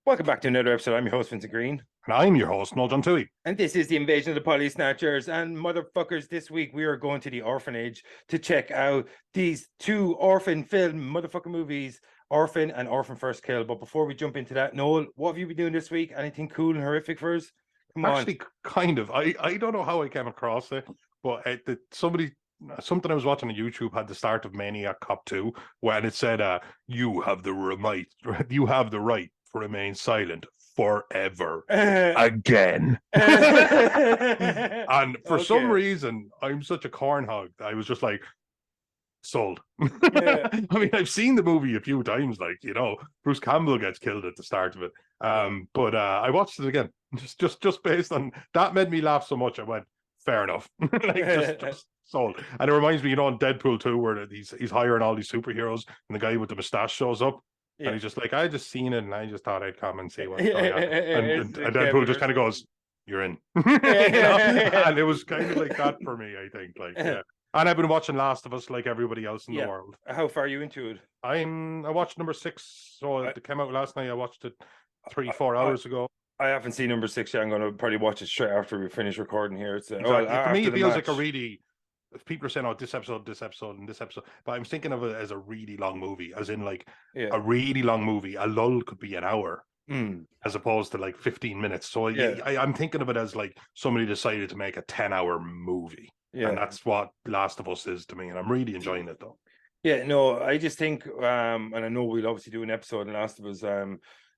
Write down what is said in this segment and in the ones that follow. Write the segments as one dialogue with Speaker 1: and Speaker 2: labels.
Speaker 1: Welcome back to another episode. I'm your host, Vincent Green.
Speaker 2: And I'm your host, Noel Tui.
Speaker 1: And this is the Invasion of the Police Snatchers. And motherfuckers, this week we are going to the orphanage to check out these two orphan film motherfucking movies, Orphan and Orphan First Kill. But before we jump into that, Noel, what have you been doing this week? Anything cool and horrific for us? Come on.
Speaker 2: Actually, kind of. I don't know how I came across it, but something I was watching on YouTube had the start of Maniac Cop 2, when it said, you have the right to remain silent forever again. And for some reason, I'm such a corn hog. I was just like, sold.
Speaker 1: Yeah.
Speaker 2: I mean, I've seen the movie a few times, Bruce Campbell gets killed at the start of it. But I watched it again, just based on that. Made me laugh so much I went, fair enough. just sold. And it reminds me, in Deadpool 2, where he's hiring all these superheroes and the guy with the mustache shows up. Yeah. And he's just like, I just seen it and I just thought I'd come and see what's going on. And Deadpool just kind of goes, you're in. And it was kind of like that for me, I think. Yeah. And I've been watching Last of Us like everybody else in the world.
Speaker 1: How far are you into it?
Speaker 2: I watched number 6, so it came out last night. I watched it 3-4 hours ago.
Speaker 1: I haven't seen number 6 yet. I'm going to probably watch it straight after we finish recording here. It's
Speaker 2: exactly. For me, it feels like a really... People are saying, "Oh, this episode, and this episode," but I'm thinking of it as a really long movie, as in a really long movie. A lull could be an hour, as opposed to 15 minutes. So I'm thinking of it as somebody decided to make a 10-hour movie, and that's what Last of Us is to me. And I'm really enjoying it, though.
Speaker 1: Yeah, no, I just think, and I know we'll obviously do an episode on Last of Us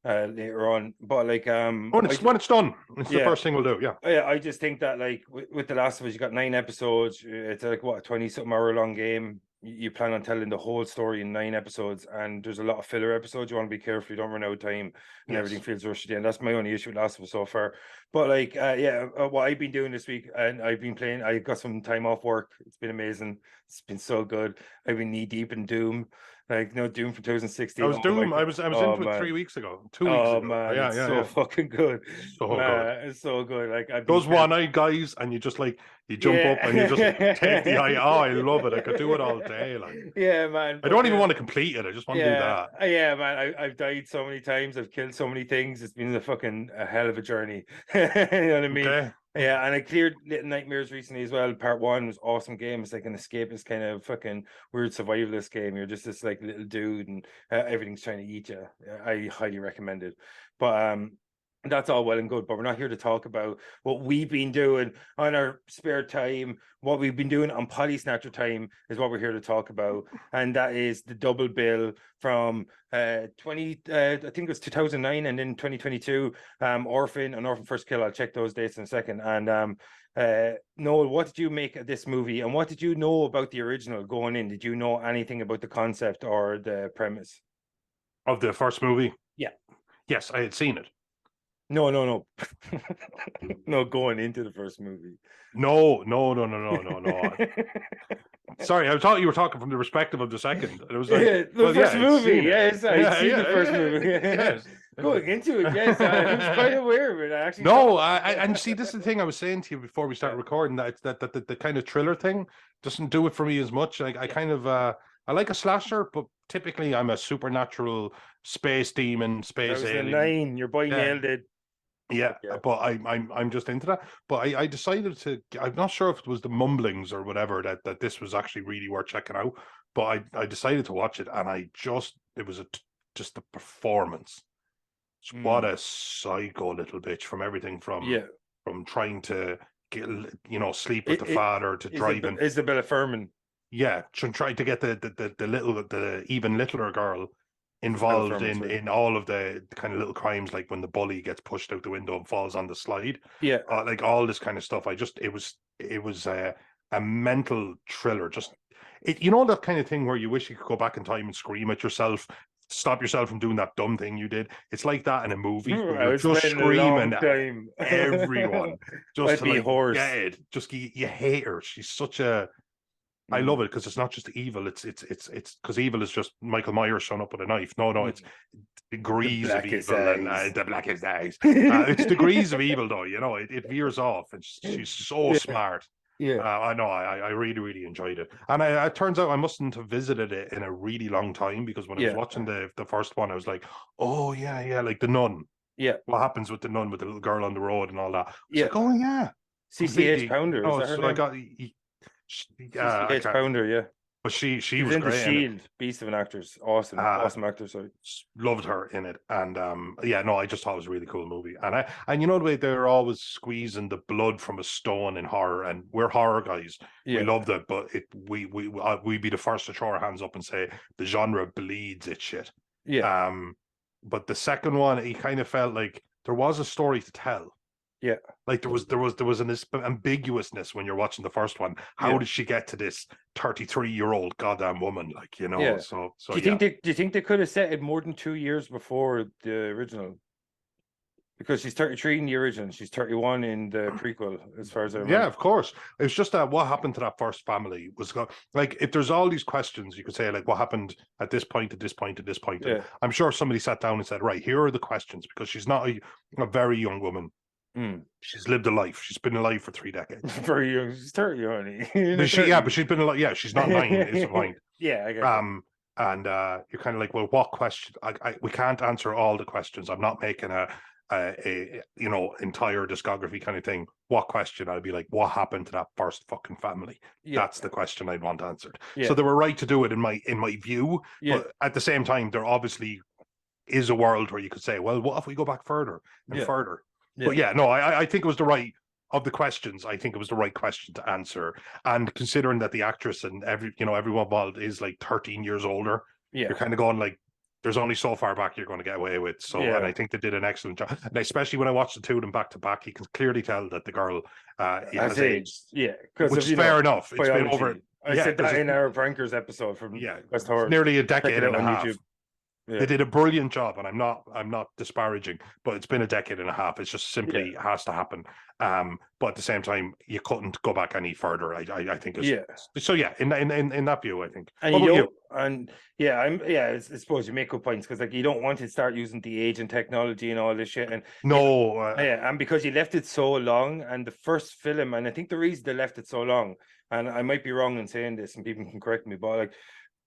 Speaker 1: later on, but when
Speaker 2: it's done, it's the first thing we'll do.
Speaker 1: Yeah, I just think that with The Last of Us, you got 9 episodes. It's a 20-something hour long game. You plan on telling the whole story in 9 episodes, and there's a lot of filler episodes. You want to be careful you don't run out of time and everything feels rushed again. That's my only issue with Last of Us so far. But what I've been doing this week, and I've been playing. I got some time off work. It's been amazing. It's been so good. I've been knee deep in Doom. Doom from 2016.
Speaker 2: I was Doom. I was into it 3 weeks ago. 2 weeks ago.
Speaker 1: Man, it's so fucking good.
Speaker 2: So good.
Speaker 1: It's so good.
Speaker 2: Those one-eyed guys, and you just you jump up and you just take the eye. Oh, I love it. I could do it all day.
Speaker 1: Yeah, man.
Speaker 2: I don't even want to complete it. I just want to do that.
Speaker 1: Yeah, man. I've died so many times. I've killed so many things. It's been a hell of a journey. You know what I mean? Okay. Yeah, and I cleared Little Nightmares recently as well. Part 1 was awesome game. It's like an escapist kind of fucking weird survivalist game. You're just this little dude and everything's trying to eat you. I highly recommend it. But that's all well and good, but we're not here to talk about what we've been doing on our spare time. What we've been doing on Poly Snatcher time is what we're here to talk about, and that is the double bill from I think it was 2009 and then 2022. Orphan and Orphan First Kill. I'll check those dates in a second. And Noel, what did you make of this movie, and what did you know about the original going in? Did you know anything about the concept or the premise
Speaker 2: of the first movie?
Speaker 1: Yeah.
Speaker 2: Yes, I had seen it.
Speaker 1: No. No, going into the first movie.
Speaker 2: No. Sorry, I thought you were talking from the perspective of the second. It was the
Speaker 1: first movie. Yes, I've seen the first movie.
Speaker 2: Yes.
Speaker 1: Going into it, yes, I was quite aware of it. I actually
Speaker 2: and see, this is the thing I was saying to you before we started recording, that the kind of thriller thing doesn't do it for me as much. I kind of I like a slasher, but typically I'm a supernatural space demon, space alien.
Speaker 1: 9, your boy nailed it.
Speaker 2: Yeah, but I'm just into that. But I decided to. I'm not sure if it was the mumblings or whatever that this was actually really worth checking out. But I decided to watch it, and it was just the performance. What a psycho little bitch, from everything from trying to get sleep with the father to driving
Speaker 1: Isabelle Furhmann.
Speaker 2: Yeah, trying to get the even littler girl involved in all of the kind of little crimes, like when the bully gets pushed out the window and falls on the slide.
Speaker 1: Yeah,
Speaker 2: all this kind of stuff. It was a mental thriller. Just that kind of thing where you wish you could go back in time and scream at yourself, stop yourself from doing that dumb thing you did. It's like that in a movie. You're just screaming at everyone. Just to just you hate her. She's such a. I love it because it's not just evil. It's because evil is just Michael Myers showing up with a knife. No, it's degrees of evil and the blackest eyes. It's degrees of evil, though. It veers off, and she's so smart.
Speaker 1: Yeah,
Speaker 2: I know. I really, really enjoyed it, and it turns out I mustn't have visited it in a really long time, because when I was watching the first one, I was like, oh yeah, like The Nun.
Speaker 1: Yeah.
Speaker 2: What happens with the nun with the little girl on the road and all that? It's
Speaker 1: Yeah.
Speaker 2: like, oh yeah,
Speaker 1: CCH
Speaker 2: completely.
Speaker 1: Pounder, is that her
Speaker 2: So I
Speaker 1: name?
Speaker 2: got, I
Speaker 1: CCH
Speaker 2: can't.
Speaker 1: Pounder, yeah.
Speaker 2: But she
Speaker 1: She was
Speaker 2: was
Speaker 1: in The
Speaker 2: great in it.
Speaker 1: Shield, beast of an actress. Awesome,
Speaker 2: Uh,
Speaker 1: awesome actor, sorry.
Speaker 2: Loved her in it, and yeah, no, I just thought it was a really cool movie. And you know the way they're always squeezing the blood from a stone in horror, and we're horror guys, we
Speaker 1: Yeah.
Speaker 2: love that, but we be the first to throw our hands up and say the genre bleeds it shit.
Speaker 1: Yeah.
Speaker 2: But the second one, he kind of felt like there was a story to tell.
Speaker 1: Yeah.
Speaker 2: Like there was an ambiguousness when you're watching the first one. How
Speaker 1: Yeah.
Speaker 2: did she get to this 33-year-old goddamn woman? Like, you know,
Speaker 1: Yeah.
Speaker 2: so
Speaker 1: Do you think they could have set it more than 2 years before the original? Because she's 33 in the original, she's 31 in the prequel, as far as I remember.
Speaker 2: Yeah, of course. It's just that what happened to that first family was like, if there's all these questions, you could say like what happened at this point, at this point, at this point.
Speaker 1: Yeah.
Speaker 2: And I'm sure somebody sat down and said, right, here are the questions, because she's not a very young woman. She's lived a life. She's been alive for 3 decades.
Speaker 1: Very young. She's 30, honey.
Speaker 2: But she's been alive. Yeah, she's not 9. Is the point?
Speaker 1: Yeah, I get
Speaker 2: and you're kind of like, well, what question? We can't answer all the questions. I'm not making a entire discography kind of thing. What question? I'd be like, what happened to that first fucking family?
Speaker 1: Yeah.
Speaker 2: That's the question I'd want answered.
Speaker 1: Yeah.
Speaker 2: So they were right to do it in my view.
Speaker 1: Yeah.
Speaker 2: But at the same time, there obviously is a world where you could say, well, what if we go back further and further? Yeah. But yeah, no, I think it was the right of the questions. I think it was the right question to answer. And considering that the actress and everyone involved is like 13 years older, you're kind of going like, there's only so far back you're going to get away with. So, and I think they did an excellent job. And especially when I watched the two of them back to back, you can clearly tell that the girl has aged.
Speaker 1: Yeah,
Speaker 2: which is fair enough. It's been over.
Speaker 1: I said that in our Prankers episode from West Horror.
Speaker 2: Nearly a decade and a half.
Speaker 1: YouTube. Yeah.
Speaker 2: They did a brilliant job, and I'm not disparaging, but it's been a decade and a half. It's just simply has to happen. But at the same time, you couldn't go back any further. I think. So yeah, in that view, I think.
Speaker 1: I suppose you make good points, because like you don't want to start using the age and technology and all this shit. And and because you left it so long, and the first film, and I think the reason they left it so long, and I might be wrong in saying this, and people can correct me, but like,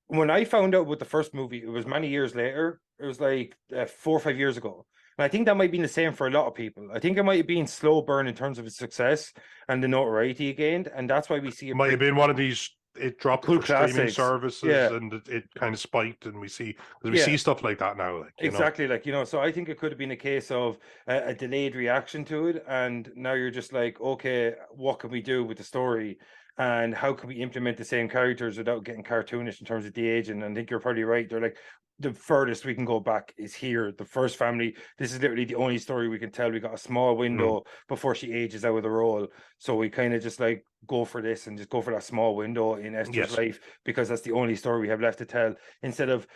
Speaker 1: when I found out about the first movie, it was many years later. It was like 4 or 5 years ago. And I think that might be the same for a lot of people. I think it might have been slow burn in terms of its success and the notoriety it gained. And that's why we see it.
Speaker 2: Might have been one of these, it dropped for streaming services and it kind of spiked, and we see stuff like that now. Like,
Speaker 1: exactly. Like, so I think it could have been a case of a delayed reaction to it. And now you're just like, okay, what can we do with the story? And how can we implement the same characters without getting cartoonish in terms of the age? And I think you're probably right. They're like, the furthest we can go back is here. The first family, this is literally the only story we can tell. We got a small window before she ages out of the role. So we kind of just like go for this and just go for that small window in Esther's life, because that's the only story we have left to tell. Instead of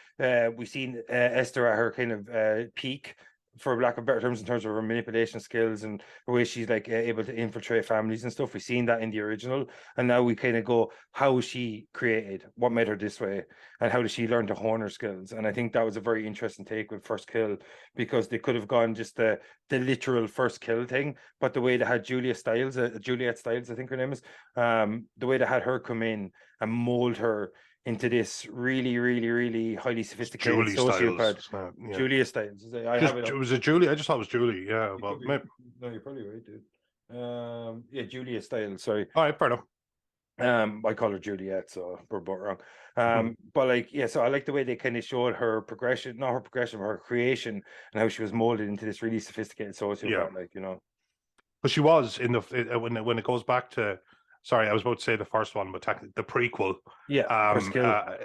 Speaker 1: we've seen Esther at her kind of peak, for lack of better terms, in terms of her manipulation skills and the way she's like able to infiltrate families and stuff. We've seen that in the original, and now we kind of go, how was she created? What made her this way? And how did she learn to hone her skills? And I think that was a very interesting take with First Kill, because they could have gone just the literal first kill thing, but the way they had Juliet Stiles, I think her name is, the way they had her come in and mold her into this really, really, really highly sophisticated sociopath. Julia Stiles.
Speaker 2: Was it Julie? I just thought it was Julie. Yeah, well, maybe.
Speaker 1: No, you're probably right, dude. Julia Stiles. Sorry.
Speaker 2: All right, fair enough.
Speaker 1: I call her Juliet, so we're both wrong. But like, so I like the way they kind of showed her progression, not her progression, but her creation, and how she was molded into this really sophisticated sociopath. Like,
Speaker 2: But she was in the when it goes back to. Sorry, I was about to say the first one, but the prequel.
Speaker 1: Yeah,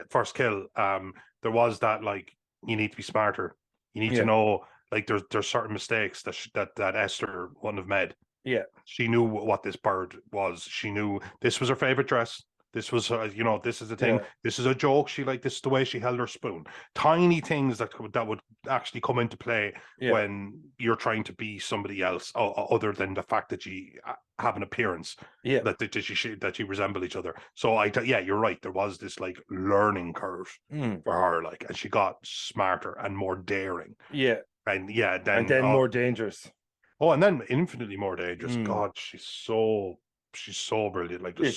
Speaker 2: First Kill. There was that, like, you need to be smarter. You need to know, like, there's certain mistakes that Esther wouldn't have made.
Speaker 1: Yeah,
Speaker 2: she knew what this bird was. She knew this was her favorite dress. This was, this is the thing. This is a joke. This is the way she held her spoon. Tiny things that would actually come into play when you're trying to be somebody else, other than the fact that you have an appearance. That you resemble each other. So you're right. There was this like learning curve for her, like, and she got smarter and more daring.
Speaker 1: Yeah,
Speaker 2: and then
Speaker 1: more dangerous.
Speaker 2: Oh, and then infinitely more dangerous. God, she's so brilliant. Like,
Speaker 1: she's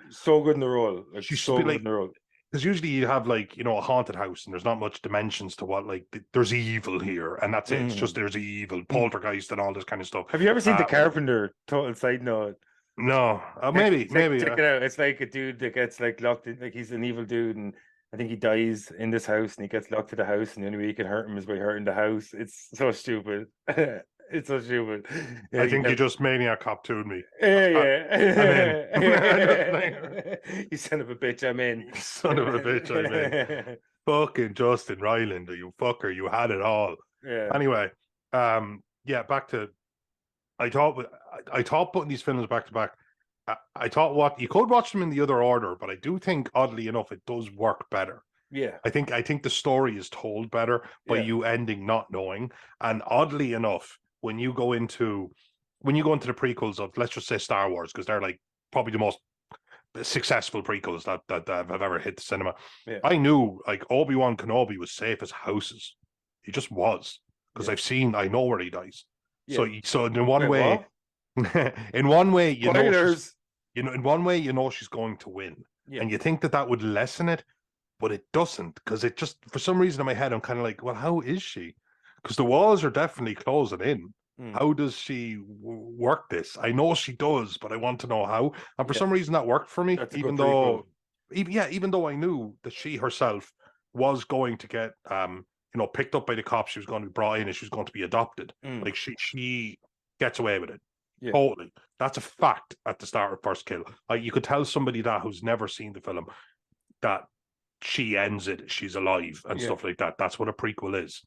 Speaker 1: so good in the role. Like, she's so good in the role.
Speaker 2: because usually you have like, a haunted house and there's not much dimensions to what, like, there's evil here and that's it. It's just there's evil, poltergeist and all this kind of stuff.
Speaker 1: Have you ever seen The Carpenter? Total side note.
Speaker 2: No, maybe.
Speaker 1: Check it out. It's like a dude that gets like locked in, like he's an evil dude, and I think he dies in this house, and he gets locked to the house, and the only way you can hurt him is by hurting the house. It's so stupid. It's so stupid. Yeah,
Speaker 2: I think you just Maniac Cop 2'd me.
Speaker 1: Yeah.
Speaker 2: I'm in.
Speaker 1: You son of a bitch, I'm in.
Speaker 2: Son of a bitch, I'm in. Fucking Justin Rylander, you fucker, you had it all.
Speaker 1: Yeah.
Speaker 2: Anyway, back to I thought putting these films back to back. I thought you could watch them in the other order, but I do think oddly enough it does work better.
Speaker 1: Yeah.
Speaker 2: I think the story is told better by you ending not knowing. And oddly enough, when you go into the prequels of, let's just say, Star Wars, because they're like probably the most successful prequels that have ever hit the cinema.
Speaker 1: Yeah.
Speaker 2: I knew like Obi-Wan Kenobi was safe as houses. He just was, because I know where he dies. Yeah. So in one way, in one way, in one way, she's going to win, and you think that would lessen it, but it doesn't, because it just, for some reason in my head, I'm kind of like, well, how is she? Because the walls are definitely closing in. How does she work this? I know she does, but I want to know how. And for some reason that worked for me, even though I knew that she herself was going to get picked up by the cops. She was going to be brought in and she was going to be adopted. Like she gets away with it. Yeah. Totally. That's a fact at the start of First Kill. You could tell somebody that who's never seen the film that she ends it, she's alive and stuff like that. That's what a prequel is.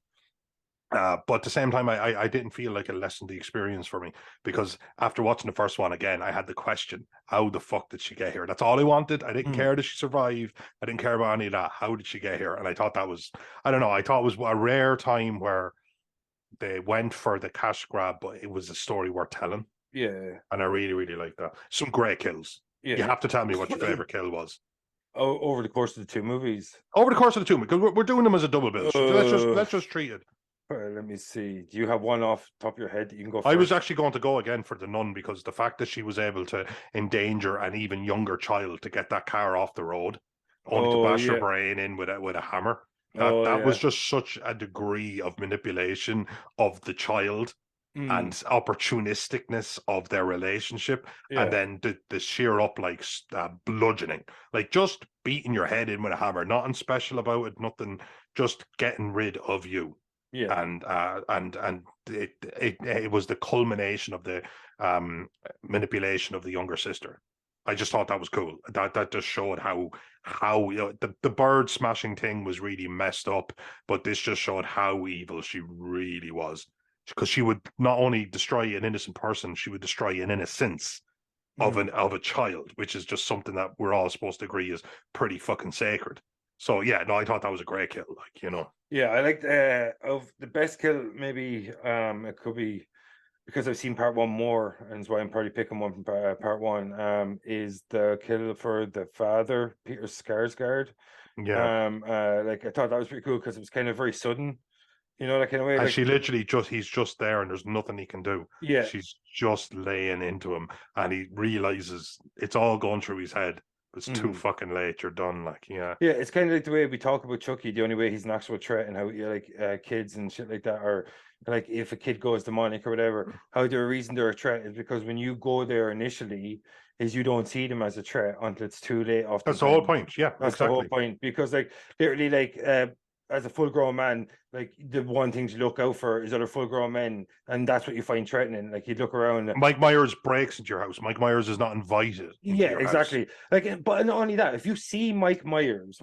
Speaker 2: But at the same time, I didn't feel like it lessened the experience for me, because after watching the first one again, I had the question, how the fuck did she get here? That's all I wanted. I didn't care that she survived. I didn't care about any of that. How did she get here? And I thought that was, I don't know, I thought it was a rare time where they went for the cash grab, but it was a story worth telling.
Speaker 1: Yeah.
Speaker 2: And I really, really like that. Some great kills. Yeah. You have to tell me what your favorite kill was.
Speaker 1: Oh, over the course of the two movies?
Speaker 2: Over the course of the two, because we're doing them as a double bill. So let's just treat it.
Speaker 1: Let me see. Do you have one off the top of your head that you can go first?
Speaker 2: I was actually going to go again for the nun, because the fact that she was able to endanger an even younger child to get that car off the road, only to bash her brain in with a hammer. That was just such a degree of manipulation of the child and opportunisticness of their relationship. And then the sheer up like bludgeoning, like just beating your head in with a hammer, nothing special about it, nothing, just getting rid of you. Yeah, and it was the culmination of the manipulation of the younger sister. I just thought that was cool. That just showed how the bird smashing thing was really messed up, but this just showed how evil she really was, because she would not only destroy an innocent person, she would destroy an innocence of a child, which is just something that we're all supposed to agree is pretty fucking sacred. So yeah, no, I thought that was a great kill.
Speaker 1: Yeah, I liked of the best kill. Maybe it could be because I've seen part one more, and that's why I'm probably picking one from part one. Is the kill for the father, Peter Skarsgård.
Speaker 2: Yeah.
Speaker 1: Like I thought that was pretty cool because it was kind of very sudden. That kind of way.
Speaker 2: And
Speaker 1: like,
Speaker 2: she literally he's just there and there's nothing he can do.
Speaker 1: Yeah.
Speaker 2: She's just laying into him and he realizes it's all going through his head. It's too fucking late. You're done. Yeah,
Speaker 1: it's kind of like the way we talk about Chucky. The only way he's an actual threat, and how kids and shit like that, or like if a kid goes demonic or whatever, how they're a reason they're a threat is because when you go there initially, is you don't see them as a threat until it's too late.
Speaker 2: That's the whole point. Yeah,
Speaker 1: that's exactly the whole point. Because literally, as a full-grown man, like the one thing to look out for is other full-grown men, and that's what you find threatening. Like you look around.
Speaker 2: Mike Myers breaks into your house. Mike Myers is not invited.
Speaker 1: Yeah, exactly. House. Like, but not only that, if you see Michael Myers,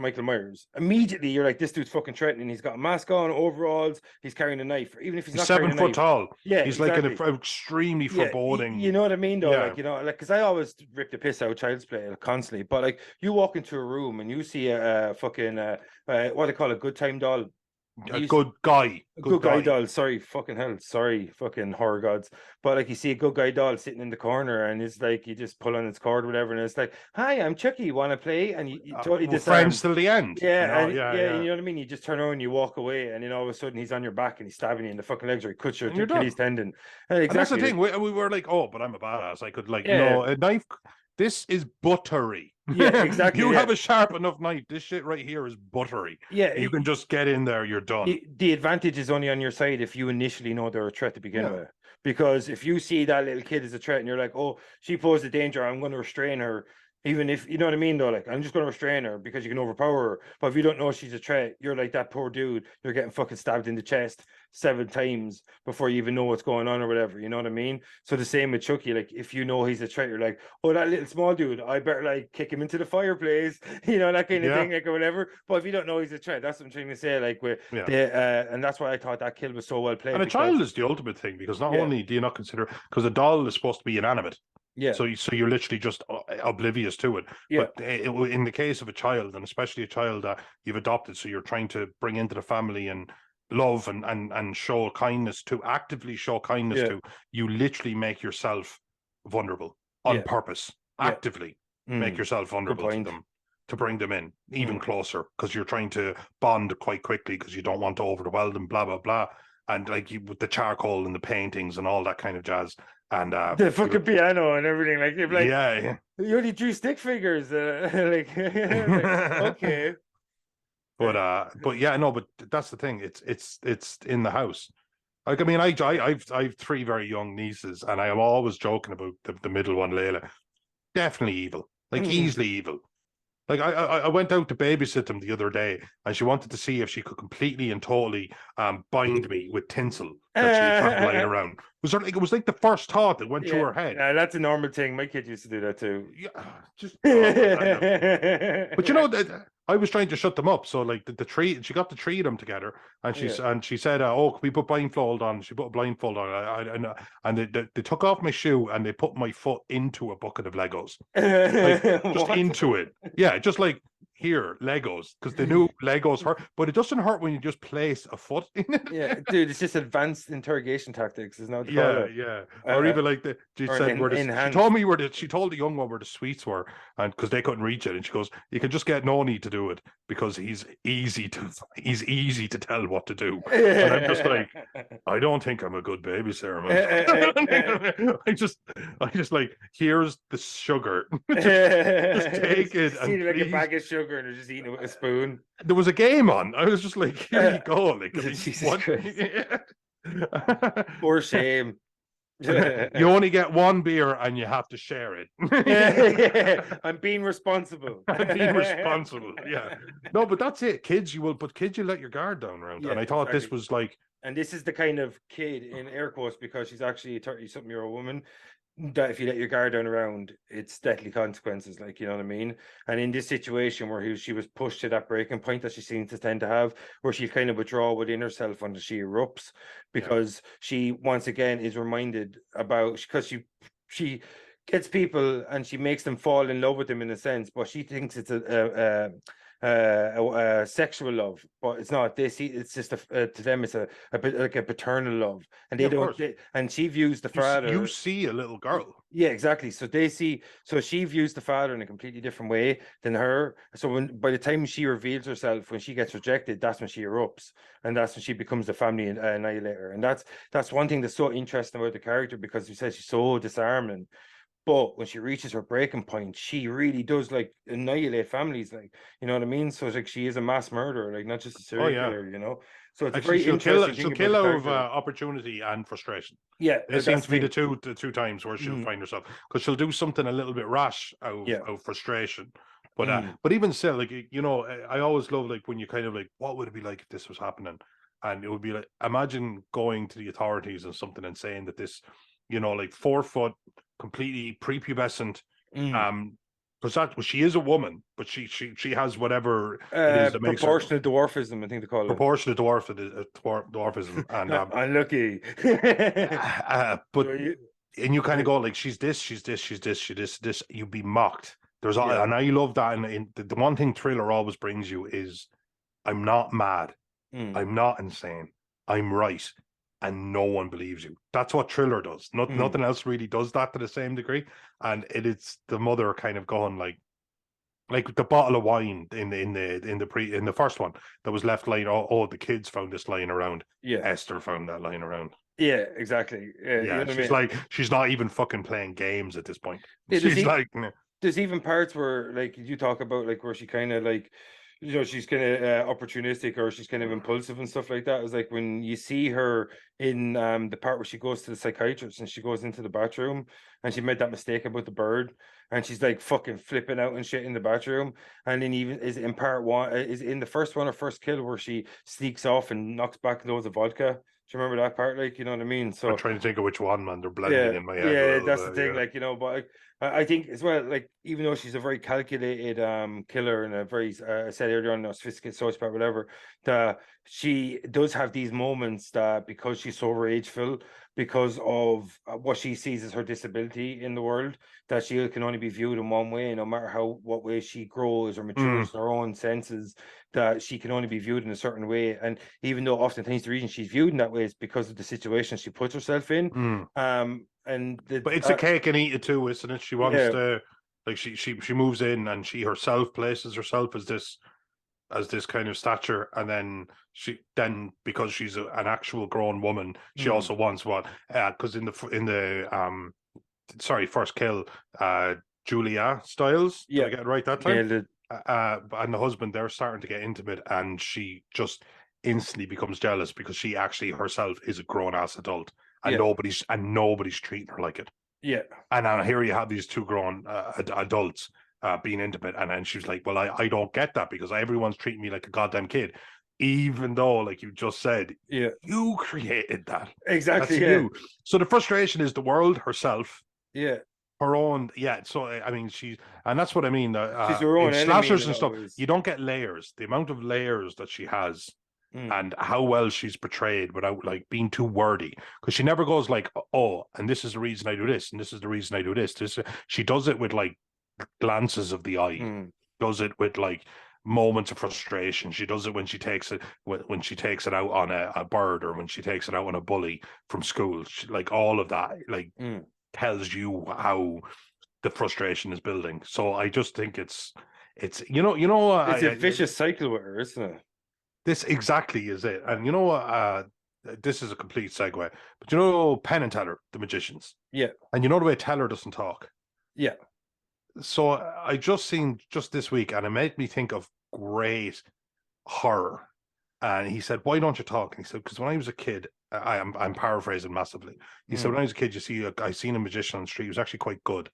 Speaker 1: immediately you're like, this dude's fucking threatening. He's got a mask on, overalls, he's carrying a knife. Even if he's not
Speaker 2: 7 foot tall.
Speaker 1: Yeah,
Speaker 2: he's exactly. Like an extremely foreboding.
Speaker 1: You know what I mean, though. Yeah. Because I always rip the piss out of Child's Play constantly. But you walk into a room and you see a fucking what they call a good time doll.
Speaker 2: A good guy
Speaker 1: doll. Sorry, fucking hell. Sorry, fucking horror gods. But you see a good guy doll sitting in the corner, and it's like you just pull on its cord or whatever, and it's like, "Hi, I'm Chucky. Want to play?" And you totally disarm.
Speaker 2: Friends till the end.
Speaker 1: Yeah, you know what I mean. You just turn around, you walk away, and then all of a sudden he's on your back and he's stabbing you in the fucking legs, or he cuts your Achilles tendon.
Speaker 2: Exactly. And that's the thing. We were like, "Oh, but I'm a badass. I could a knife." this is buttery.
Speaker 1: Yeah, exactly.
Speaker 2: You have a sharp enough knife. This shit right here is buttery.
Speaker 1: Yeah,
Speaker 2: you can just get in there. You're done.
Speaker 1: The advantage is only on your side if you initially know they're a threat to begin with. Because if you see that little kid as a threat and you're like, oh, she posed a danger, I'm going to restrain her. Even if, you know what I mean, though, like, I'm just going to restrain her because you can overpower her. But if you don't know she's a threat, you're like that poor dude. You're getting fucking stabbed in the chest 7 times before you even know what's going on or whatever. You know what I mean? So the same with Chucky. Like, if you know he's a threat, you're like, oh, that little small dude, I better like kick him into the fireplace, you know, that kind of thing, like, or whatever. But if you don't know he's a threat, that's what I'm trying to say. Like, with and that's why I thought that kill was so well played.
Speaker 2: And a child is the ultimate thing, because not only do you not consider, because a doll is supposed to be inanimate.
Speaker 1: Yeah.
Speaker 2: So you're literally just oblivious to it.
Speaker 1: Yeah.
Speaker 2: But in the case of a child, and especially a child that you've adopted, so you're trying to bring into the family and love and show kindness to, actively show kindness to, you literally make yourself vulnerable on purpose. Actively make yourself vulnerable to them, to bring them in even closer, because you're trying to bond quite quickly because you don't want to overwhelm them, blah, blah, blah. And like with the charcoal and the paintings and all that kind of jazz. And
Speaker 1: the fucking piano and everything, like, you're like,
Speaker 2: yeah,
Speaker 1: you only drew stick figures, like, okay.
Speaker 2: But yeah, no, but that's the thing. It's in the house. Like, I mean, I've 3 very young nieces, and I am always joking about the middle one, Layla. Definitely evil, like easily evil. Like, I went out to babysit them the other day, and she wanted to see if she could completely and totally bind me with tinsel that she had lying around. It was like the first thought that went through her head.
Speaker 1: Yeah, that's a normal thing. My kid used to do that too.
Speaker 2: Yeah, just. But you know, I was trying to shut them up. So like the tree, she got the 3 of them together, and she said, "Oh, can we put blindfold on?" She put a blindfold on, and they took off my shoe and they put my foot into a bucket of Legos, like, just into it. Yeah, just like, here, Legos, because they knew Legos hurt, but it doesn't hurt when you just place a foot in it.
Speaker 1: Yeah, dude, it's just advanced interrogation tactics. Is not.
Speaker 2: Or even like she said she told me she told the young one where the sweets were, and because they couldn't reach it, and she goes, "You can just get Noni to do it because he's easy to tell what to do." And I'm just like, I don't think I'm a good babysitter, man. I just like, here's the sugar, just take it, and
Speaker 1: like a bag of sugar, and they're just eating it with a spoon.
Speaker 2: There was a game on. I was just like, here you go. Like,
Speaker 1: Jesus Christ. Poor shame.
Speaker 2: You only get 1 beer and you have to share it.
Speaker 1: I'm being responsible.
Speaker 2: Yeah. No, but that's it. Kids, you let your guard down around. And I thought this was like.
Speaker 1: And this is the kind of kid, in air quotes, because she's actually a 30-something-year-old woman, that if you let your guard down around, it's deadly consequences, like, you know what I mean? And in this situation where she was pushed to that breaking point that she seems to tend to have, where she'll kind of withdraw within herself until she erupts, because she once again is reminded about, because she gets people and she makes them fall in love with them in a sense, but she thinks it's a sexual love, but it's not. They see it's just to them it's a bit like a paternal love, and they don't. And she views the father.
Speaker 2: You see a little girl.
Speaker 1: Yeah, exactly. So she views the father in a completely different way than her. So by the time she reveals herself, when she gets rejected, that's when she erupts, and that's when she becomes the family annihilator. And that's one thing that's so interesting about the character, because you said she's so disarming. But when she reaches her breaking point, she really does like annihilate families, like, you know what I mean? So it's like she is a mass murderer, like not just a serial killer, you know. So it's very interesting.
Speaker 2: She'll kill out of opportunity and frustration.
Speaker 1: Yeah,
Speaker 2: it seems to be the two times where she'll find herself, because she'll do something a little bit rash out of frustration. But even still, like, you know, I always love, like, when you kind of like, what would it be like if this was happening? And it would be like, imagine going to the authorities and something and saying that this, you know, like 4 foot, completely prepubescent, because she is a woman, but she has whatever it is that makes her
Speaker 1: proportionate dwarfism, I think they call it.
Speaker 2: Proportionate dwarfism, and
Speaker 1: unlucky.
Speaker 2: But and you kind of go like, she's this. You'd be mocked. And I love that. And the one thing Thriller always brings you is, I'm not mad, I'm not insane, I'm right. And no one believes you. That's what Thriller does. Nothing else really does that to the same degree. And it's the mother kind of going like the bottle of wine in the first one that was left lying. Oh, the kids found this lying around. Yeah, Esther found that lying around.
Speaker 1: Yeah, exactly.
Speaker 2: Yeah, you know she's like, she's not even fucking playing games at this point. She's like,
Speaker 1: there's even parts where like you talk about like where she kind of like she's kind of opportunistic or she's kind of impulsive and stuff like that. It's like when you see her in the part where she goes to the psychiatrist and she goes into the bathroom and she made that mistake about the bird and she's like fucking flipping out and shit in the bathroom. And then even is in part one, is in the first one or first kill where she sneaks off and knocks back loads of vodka. Do you remember that part? Like, you know what I mean?
Speaker 2: I'm
Speaker 1: So
Speaker 2: trying to think of which one, man. They're blending
Speaker 1: yeah,
Speaker 2: in my head a
Speaker 1: yeah,
Speaker 2: little
Speaker 1: that's the
Speaker 2: bit.
Speaker 1: thing.
Speaker 2: Yeah.
Speaker 1: Like, but like, I think as well, like even though she's a very calculated killer and a very I said earlier on, sophisticated sociopath, whatever, that she does have these moments that because she's so rageful, because of what she sees as her disability in the world, that she can only be viewed in one way, no matter what way she grows or matures in her own senses, that she can only be viewed in a certain way. And even though oftentimes the reason she's viewed in that way is because of the situation she puts herself in. And
Speaker 2: But it's a cake and eat it too, isn't it? She wants
Speaker 1: yeah,
Speaker 2: to, like, she moves in and she herself places herself as this kind of stature, and then because she's an actual grown woman, she also wants what because in the first kill, Julia Stiles, did
Speaker 1: yeah,
Speaker 2: I get it right that time?
Speaker 1: nailed it.
Speaker 2: And the husband, they're starting to get intimate, and she just instantly becomes jealous because she actually herself is a grown ass adult, and
Speaker 1: Yeah,
Speaker 2: nobody's treating her like it.
Speaker 1: yeah,
Speaker 2: And here you have these two grown adults being intimate, and then she's like, "Well, I don't get that because everyone's treating me like a goddamn kid, even though, like you just said,
Speaker 1: yeah,
Speaker 2: you created that. That's
Speaker 1: exactly. Yeah,
Speaker 2: you." So the frustration is the world herself,
Speaker 1: yeah.
Speaker 2: her own. Yeah. So I mean, and that's what I mean.
Speaker 1: She's her
Speaker 2: In
Speaker 1: own enemy in
Speaker 2: slashers
Speaker 1: a
Speaker 2: and
Speaker 1: lot of
Speaker 2: stuff,
Speaker 1: ways.
Speaker 2: you don't get layers. The amount of layers that she has
Speaker 1: Mm,
Speaker 2: and how well she's portrayed without like being too wordy, because she never goes like, "Oh, and this is the reason I do this, and this is the reason I do this." She does it with like glances of the eye,
Speaker 1: mm,
Speaker 2: does it with like moments of frustration. She does it when she takes it out on a bird, or when she takes it out on a bully from school. Like all of that like
Speaker 1: mm.
Speaker 2: tells you how the frustration is building. So I just think it's
Speaker 1: It's a vicious cycle with her, isn't it?
Speaker 2: this exactly is it. And you know what? This is a complete segue. But you know Penn and Teller, the magicians,
Speaker 1: Yeah,
Speaker 2: and you know the way Teller doesn't talk.
Speaker 1: yeah.
Speaker 2: So I just seen just this week, and it made me think of great horror. And he said, "Why don't you talk?" And he said, "Because when I was a kid, I'm paraphrasing massively. He said,
Speaker 1: Mm,
Speaker 2: when I was a kid, I seen a magician on the street. He was actually quite good,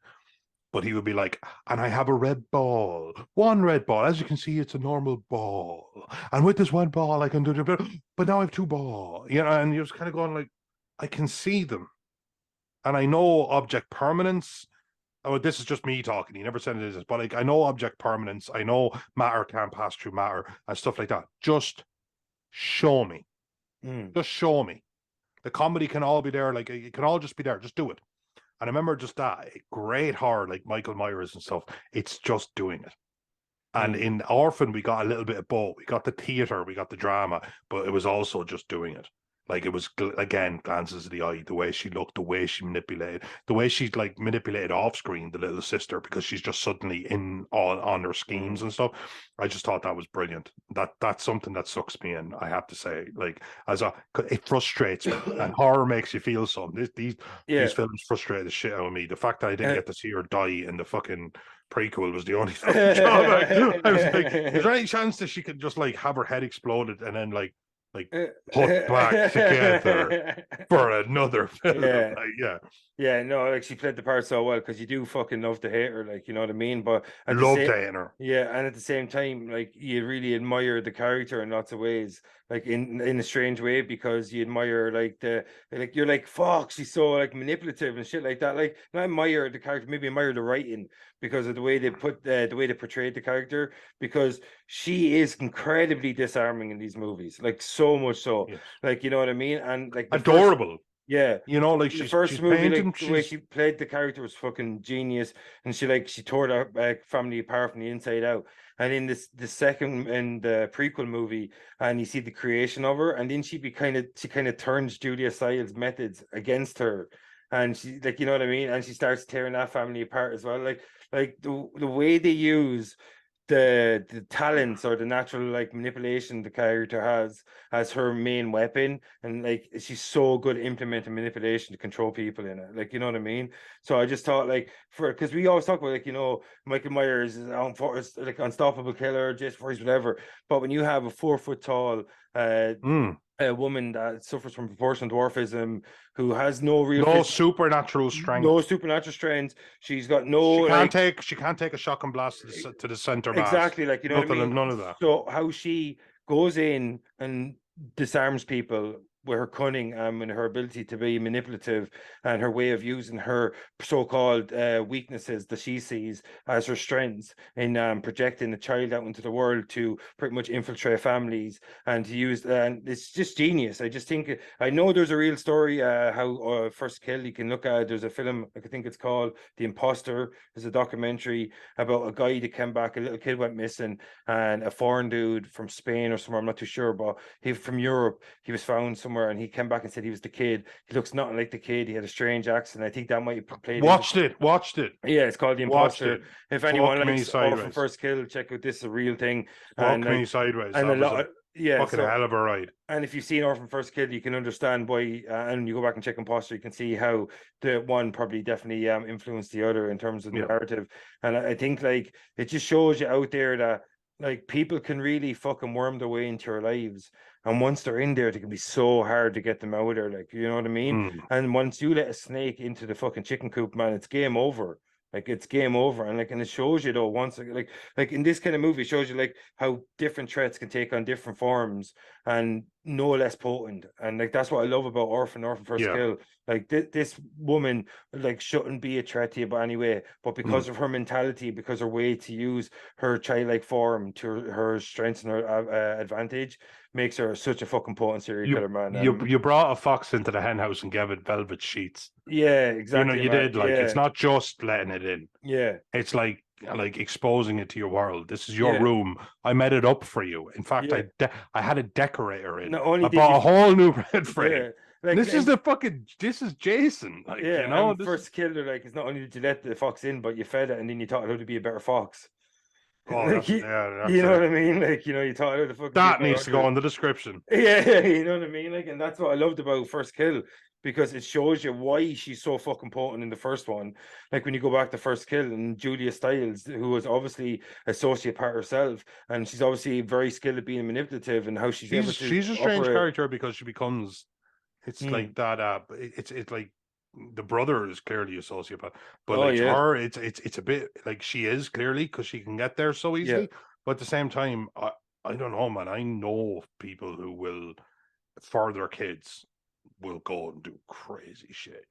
Speaker 2: but he would be like, and I have a red ball, one red ball. As you can see, it's a normal ball. And with this one ball, I can do it. But now I have two balls. And you're just kind of going like, I can see them. And I know object permanence. Oh, this is just me talking. He never said it is, but like I know object permanence. I know matter can't pass through matter and stuff like that. Just show me.
Speaker 1: mm.
Speaker 2: Just show me. The comedy can all be there. Like it can all just be there. Just do it. And I remember just that great horror, like Michael Myers and stuff. It's just doing it. And
Speaker 1: Mm.
Speaker 2: in Orphan, we got a little bit of both. We got the theater, we got the drama, but it was also just doing it. Like it was again glances of the eye, the way she looked, the way she manipulated, the way she like manipulated off screen the little sister because she's just suddenly in on her schemes
Speaker 1: Mm.
Speaker 2: and stuff. I just thought that was brilliant. That's something that sucks me in. I have to say, like it frustrates me, and horror makes you feel something. These
Speaker 1: Yeah.
Speaker 2: films frustrate the shit out of me. The fact that I didn't
Speaker 1: Uh,
Speaker 2: get to see her die in the fucking prequel was the only fucking drawback. I was like, is there any chance that she could just like have her head exploded and then like put back together for another film?
Speaker 1: yeah.
Speaker 2: Like, yeah,
Speaker 1: Yeah, no, like she played the part so well because you do fucking love to hate her, like you know what I mean. But at the
Speaker 2: loved
Speaker 1: same,
Speaker 2: hating her.
Speaker 1: yeah, and at the same time, like you really admire the character in lots of ways, like in a strange way because you admire like you're like fuck, she's so like manipulative and shit like that. Like not admire the character, maybe admire the writing because of the way they put the way they portrayed the character because she is incredibly disarming in these movies, like so much so,
Speaker 2: Yes,
Speaker 1: like you know what I mean. And like the first.
Speaker 2: adorable.
Speaker 1: Yeah,
Speaker 2: Like
Speaker 1: the
Speaker 2: she's
Speaker 1: first movie,
Speaker 2: painting.
Speaker 1: like the way she played the character was fucking genius, and she tore that family apart from the inside out. And in the second and the prequel movie, and you see the creation of her, and then she kind of turns Julia Stiles' methods against her, and she like you know what I mean, and she starts tearing that family apart as well. Like the way they use the talents or the natural like manipulation the character has as her main weapon, and like she's so good at implementing manipulation to control people in it, like, you know what I mean? So I just thought like, for because we always talk about like, you know, Michael Myers is like unstoppable killer, just for his whatever, but when you have a 4 foot tall a woman that suffers from proportional dwarfism, who has no real
Speaker 2: no supernatural strength,
Speaker 1: no supernatural strength. She's got no like
Speaker 2: she can't take a shotgun blast to the center mass.
Speaker 1: exactly, like, you know what I mean?
Speaker 2: None of that.
Speaker 1: So how she goes in and disarms people with her cunning and her ability to be manipulative, and her way of using her so-called weaknesses that she sees as her strengths in projecting a child out into the world to pretty much infiltrate families and to use, and it's just genius. I just think, I know there's a real story how First Kill, you can look at it. There's a film, I think it's called The Imposter. There's a documentary about a guy that came back, a little kid went missing, and a foreign dude from Spain or somewhere, I'm not too sure, but he from Europe, he was found somewhere, and he came back and said he was the kid. He looks nothing like the kid. He had a strange accent. I think that might have played.
Speaker 2: Watched it.
Speaker 1: Yeah, it's called The Imposter. If anyone likes Orphan First Kill, check out, this is a real thing.
Speaker 2: Fuck me sideways.
Speaker 1: And
Speaker 2: that
Speaker 1: a lot of, yeah,
Speaker 2: fucking hell of a ride.
Speaker 1: And if you've seen Orphan First Kill, you can understand why, and you go back and check Imposter, you can see how the one probably definitely influenced the other in terms of the narrative. And I think like it just shows you out there that like people can really fucking worm their way into your lives, and once they're in there, it can be so hard to get them out of there, like, you know what I mean? And once you let a snake into the fucking chicken coop, man, it's game over. Like, it's game over. And like, and it shows you though, once like in this kind of movie, it shows you like how different threats can take on different forms and no less potent. And like that's what I love about Orphan First Kill. Like this woman like shouldn't be a threat to you by any way, but because of her mentality, because her way to use her childlike form to her strengths and her advantage, makes her such a fucking potent serial killer, man.
Speaker 2: You brought a fox into the hen house and gave it velvet sheets.
Speaker 1: Yeah, exactly.
Speaker 2: You know, you did. Like, it's not just letting it in.
Speaker 1: Yeah.
Speaker 2: It's like exposing it to your world. This is your room. I made it up for you. In fact, I had a decorator in. I bought a whole new red frame. Yeah. Like, this is Jason. Like, you know,
Speaker 1: First Killer, like, it's not only did you let the fox in, but you fed it, and then you taught it how to be a better fox.
Speaker 2: Oh,
Speaker 1: like, you know what I mean? Like, you know, you taught it how to fucking.
Speaker 2: That needs to go in the description.
Speaker 1: Yeah, you know what I mean? Like, and that's what I loved about First Kill, because it shows you why she's so fucking potent in the first one. Like, when you go back to First Kill, and Julia Stiles, who was obviously a sociopath herself, and she's obviously very skilled at being manipulative, and how she's able to.
Speaker 2: She's a strange character because she becomes. It's like that. It's like the brother is clearly a sociopath, but her, it's a bit like she is clearly because she can get there so easily. But at the same time, I don't know, man. I know people who will, for their kids, will go and do crazy shit.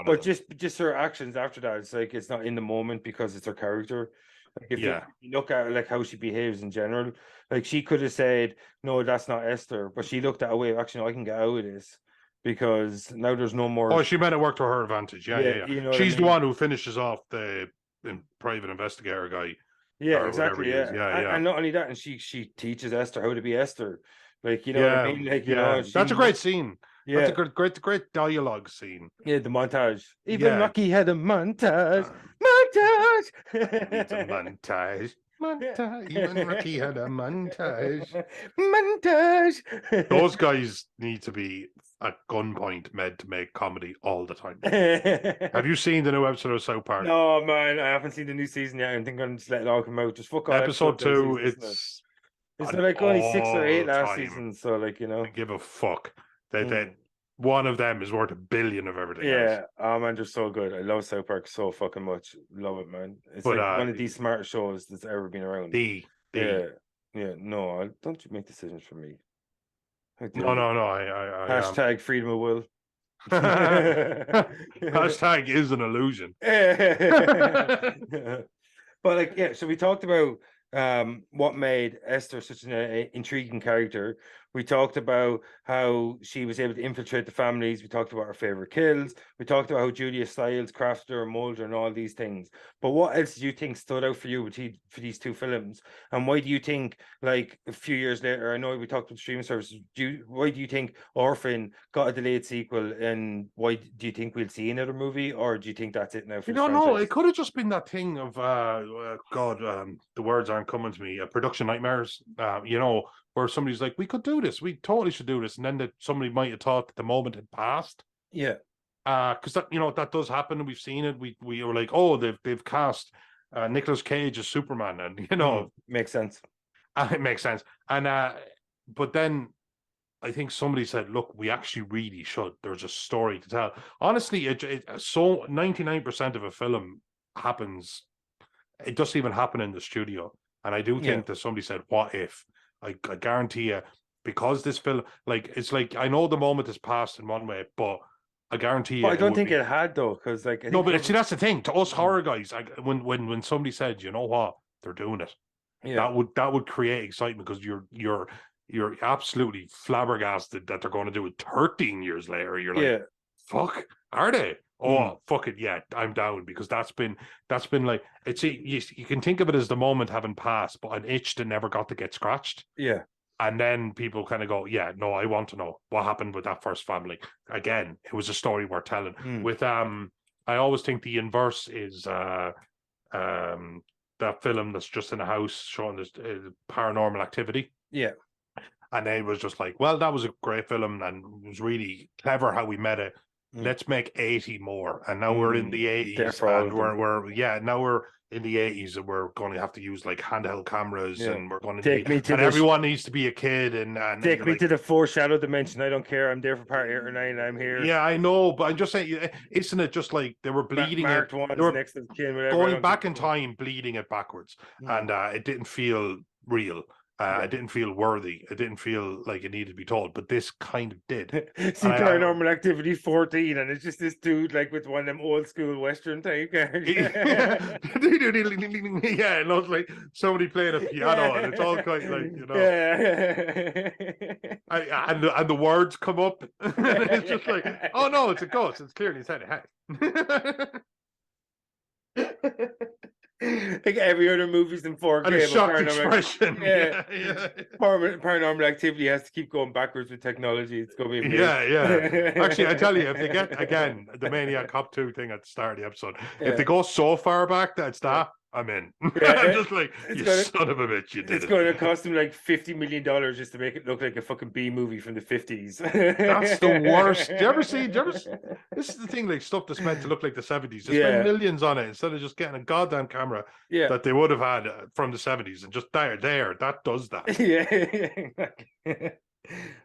Speaker 1: But just her actions after that, it's like it's not in the moment because it's her character. Like if you look at like how she behaves in general, like she could have said, "No, that's not Esther," but she looked at a way. Actually, no, I can get out of this because now there's no more.
Speaker 2: Oh, she made it work to her advantage. Yeah.
Speaker 1: You know,
Speaker 2: she's the one who finishes off the private investigator guy.
Speaker 1: Yeah, exactly. Yeah. And not only that, and she teaches Esther how to be Esther. Like, you know what I mean? Like, you know,
Speaker 2: that's a great scene. Yeah, that's a great dialogue scene.
Speaker 1: Yeah, the montage. Even Rocky had a montage. Montage.
Speaker 2: It's a montage. Montage. Even Rocky had a montage.
Speaker 1: Montage.
Speaker 2: Those guys need to be at gunpoint made to make comedy all the time. Have you seen the new episode of South Park?
Speaker 1: No, man, I haven't seen the new season yet. I think I'm just let it all come out. Just fuck off.
Speaker 2: Episode 2, it's
Speaker 1: like only 6 or 8 last season, so like, you know.
Speaker 2: I give a fuck. They one of them is worth $1 billion of everything else.
Speaker 1: Oh man, they're so good. I love South Park so fucking much. Love it, man. It's like one of the smartest shows that's ever been around. No, don't you make decisions for me.
Speaker 2: No. I
Speaker 1: Hashtag freedom of will.
Speaker 2: Hashtag is an illusion.
Speaker 1: But like, so we talked about what made Esther such an intriguing character. We talked about how she was able to infiltrate the families. We talked about her favorite kills. We talked about how Julia Stiles crafted her, molded her, and all these things. But what else do you think stood out for you for these two films? And why do you think, like a few years later, I know we talked about streaming services. Why do you think Orphan got a delayed sequel? And why do you think we'll see another movie, or do you think that's it now for
Speaker 2: You
Speaker 1: this
Speaker 2: don't know.
Speaker 1: franchise?
Speaker 2: It could have just been that thing of God. The words aren't coming to me. Production nightmares. Where somebody's like, "We could do this. We totally should do this," and then somebody might have thought that the moment had passed.
Speaker 1: Yeah.
Speaker 2: Because that does happen. We've seen it. We were like, "Oh, they've cast Nicolas Cage as Superman," and
Speaker 1: makes sense.
Speaker 2: it makes sense. And but then I think somebody said, "Look, we actually really should. There's a story to tell." Honestly, so 99% of a film happens. It doesn't even happen in the studio. And I do think that somebody said, "What if?" I guarantee you, because this film, like, it's like, I know the moment has passed in one way, but I guarantee you,
Speaker 1: But I don't think it had though, because like I
Speaker 2: no.
Speaker 1: think
Speaker 2: But see, that's the thing. To us horror guys, when somebody said, "You know what, they're doing it," that would create excitement, because you're absolutely flabbergasted that they're going to do it 13 years later. You're like, fuck, are they? Oh, fuck it, yeah, I'm down, because that's been like, you can think of it as the moment having passed, but an itch that never got to get scratched.
Speaker 1: Yeah.
Speaker 2: And then people kind of go, yeah, no, I want to know what happened with that first family. Again, it was a story worth telling. With I always think the inverse is that film that's just in a house showing this paranormal activity.
Speaker 1: Yeah.
Speaker 2: And it was just like, well, that was a great film, and it was really clever how we met it. Let's make 80 more. And now we're in the 80s, and now we're in the 80s, and we're going to have to use like handheld cameras, and we're going to everyone needs to be a kid, and
Speaker 1: take me to the foreshadow dimension. I don't care. I'm there for part 8 or 9. I'm here.
Speaker 2: Yeah, I know, but I'm just saying, isn't it just like they were bleeding it? They were
Speaker 1: next to the kin, whatever,
Speaker 2: going back in time, bleeding it backwards, and it didn't feel real. It didn't feel worthy. It didn't feel like it needed to be told, but this kind of did.
Speaker 1: See, Paranormal Activity 14, and it's just this dude like with one of them old school Western type cars.
Speaker 2: Yeah, and it's like somebody playing a piano, and it's all quite like, and the words come up, and it's just like, oh no, it's a ghost. It's clearly said it.
Speaker 1: Like every other movie's in 4K.
Speaker 2: And a shocked expression.
Speaker 1: Paranormal Activity has to keep going backwards with technology. It's going to be
Speaker 2: amazing. Actually, I tell you, if they get, again, the Maniac Cop 2 thing at the start of the episode, if they go so far back that it's that, I'm in. I'm just like, son of a bitch, you did
Speaker 1: It's going to cost them like $50 million just to make it look like a fucking B movie from the 50s.
Speaker 2: That's the worst. Do you ever see? This is the thing, like stuff that's meant to look like the 70s. They spend millions on it instead of just getting a goddamn camera that they would have had from the 70s, and just that does that.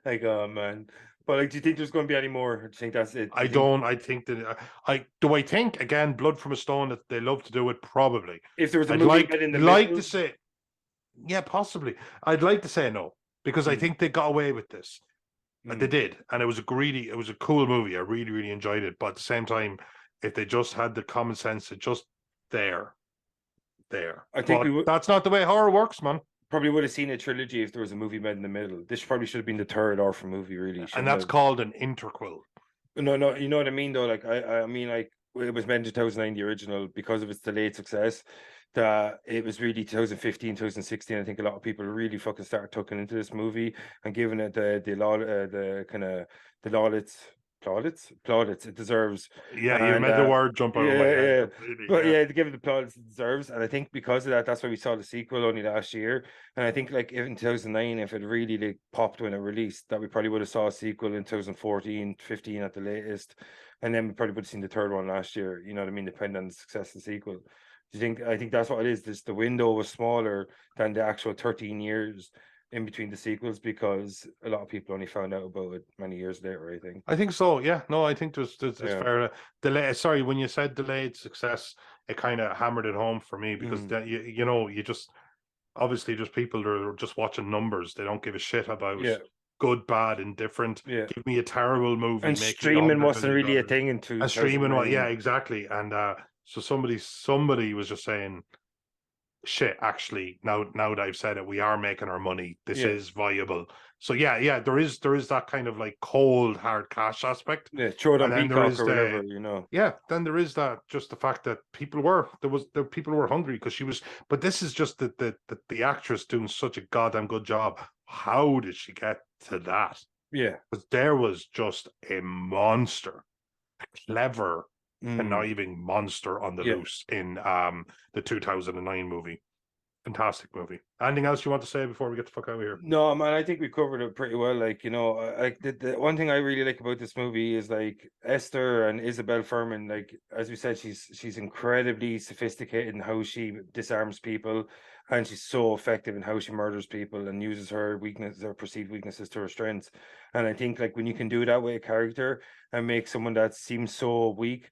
Speaker 1: Like, oh man. But like, do you think there's going to be any more? Or do you think that's it?
Speaker 2: I don't. I think that I think again, Blood from a Stone, that they love to do it. Probably.
Speaker 1: If there was a movie
Speaker 2: to say, yeah, possibly. I'd like to say no, because I think they got away with this. They did, and it was a cool movie. I really, really enjoyed it. But at the same time, if they just had the common sense to just there,
Speaker 1: I think
Speaker 2: that's not the way horror works, man.
Speaker 1: Probably would have seen a trilogy if there was a movie made in the middle. This probably should have been the third Orphan movie, really.
Speaker 2: And that's called an interquel.
Speaker 1: No, you know what I mean, though. Like, I mean, like, it was made in 2009, the original, because of its delayed success. That it was really 2015, 2016. I think a lot of people really fucking started tucking into this movie and giving it the plaudits it deserves.
Speaker 2: Yeah, you made the word jump out of my head.
Speaker 1: But to give it the plaudits it deserves. And I think because of that, that's why we saw the sequel only last year. And I think like in 2009, if it really like popped when it released, that we probably would have saw a sequel in 2014, 15 at the latest. And then we probably would have seen the third one last year, you know what I mean, depending on the success of the sequel. I think that's what it is. The window was smaller than the actual 13 years in between the sequels, because a lot of people only found out about it many years later. I think
Speaker 2: so. Yeah, no, I think there's fair delay. Sorry, when you said delayed success, it kind of hammered it home for me, because you just obviously just people are just watching numbers. They don't give a shit about good, bad, indifferent. Give me a terrible movie.
Speaker 1: And streaming wasn't really a thing in 2009.
Speaker 2: Streaming, exactly. And so somebody was just saying, shit, actually, now that I've said it, we are making our money. This
Speaker 1: Yeah.
Speaker 2: is viable. So yeah, there is that kind of like cold hard cash aspect.
Speaker 1: Yeah, throw it on
Speaker 2: And then there
Speaker 1: Peacock
Speaker 2: is
Speaker 1: or whatever, you know.
Speaker 2: yeah, then there is that, just the fact that people were hungry because she was, but this is just the actress doing such a goddamn good job. How did she get to that?
Speaker 1: Yeah.
Speaker 2: Because there was just a monster, a clever,
Speaker 1: Mm.
Speaker 2: conniving monster on the
Speaker 1: Yeah.
Speaker 2: loose in the 2009 movie. Fantastic movie. Anything else you want to say before we get the fuck out of here?
Speaker 1: No, man, I think we covered it pretty well. Like, you know, like the one thing I really like about this movie is like Esther and Isabelle Furhmann. Like, as we said, she's incredibly sophisticated in how she disarms people, and she's so effective in how she murders people and uses her weaknesses or perceived weaknesses to her strengths. And I think like when you can do that with a character and make someone that seems so weak,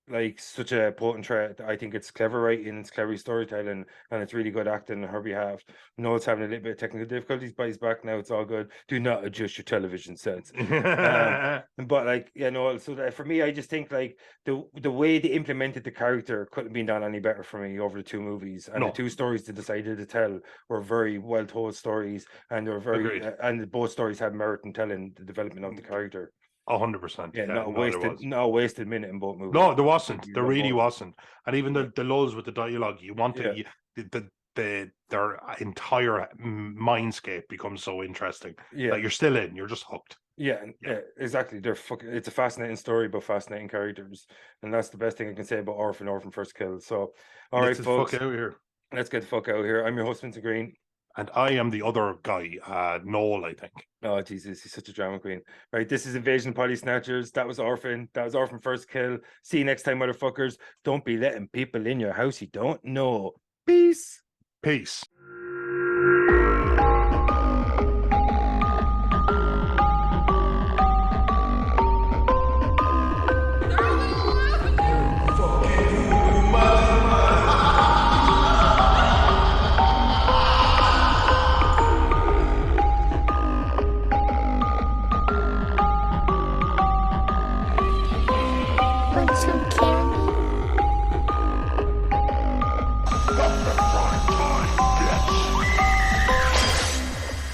Speaker 1: like such a potent threat. I think it's clever writing, it's clever storytelling, and it's really good acting on her behalf. Noel's having a little bit of technical difficulties, but he's back now. It's all good. Do not adjust your television sets. But like, yeah, no. So that for me, I just think like the way they implemented the character couldn't have been done any better for me over the two movies, and
Speaker 2: No.
Speaker 1: the two stories they decided to tell were very well told stories, and they were very and both stories had merit in telling the development of the character.
Speaker 2: 100%.
Speaker 1: Yeah, not a wasted minute in both movies.
Speaker 2: No, there wasn't. There really wasn't. And even the lulls with the dialogue, you want their entire mindscape becomes so interesting.
Speaker 1: Yeah,
Speaker 2: that you're still in. You're just hooked.
Speaker 1: Yeah, exactly. It's a fascinating story about fascinating characters, and that's the best thing I can say about Orphan First Kill. So, all right, folks,
Speaker 2: fuck out here.
Speaker 1: Let's get the fuck out of here. I'm your host, Vincent Green.
Speaker 2: And I am the other guy, Noel, I think.
Speaker 1: Oh, Jesus, he's such a drama queen. Right, this is Invasion Potty Snatchers. That was Orphan. That was Orphan First Kill. See you next time, motherfuckers. Don't be letting people in your house you don't know. Peace.
Speaker 2: Peace.
Speaker 3: Want some candy?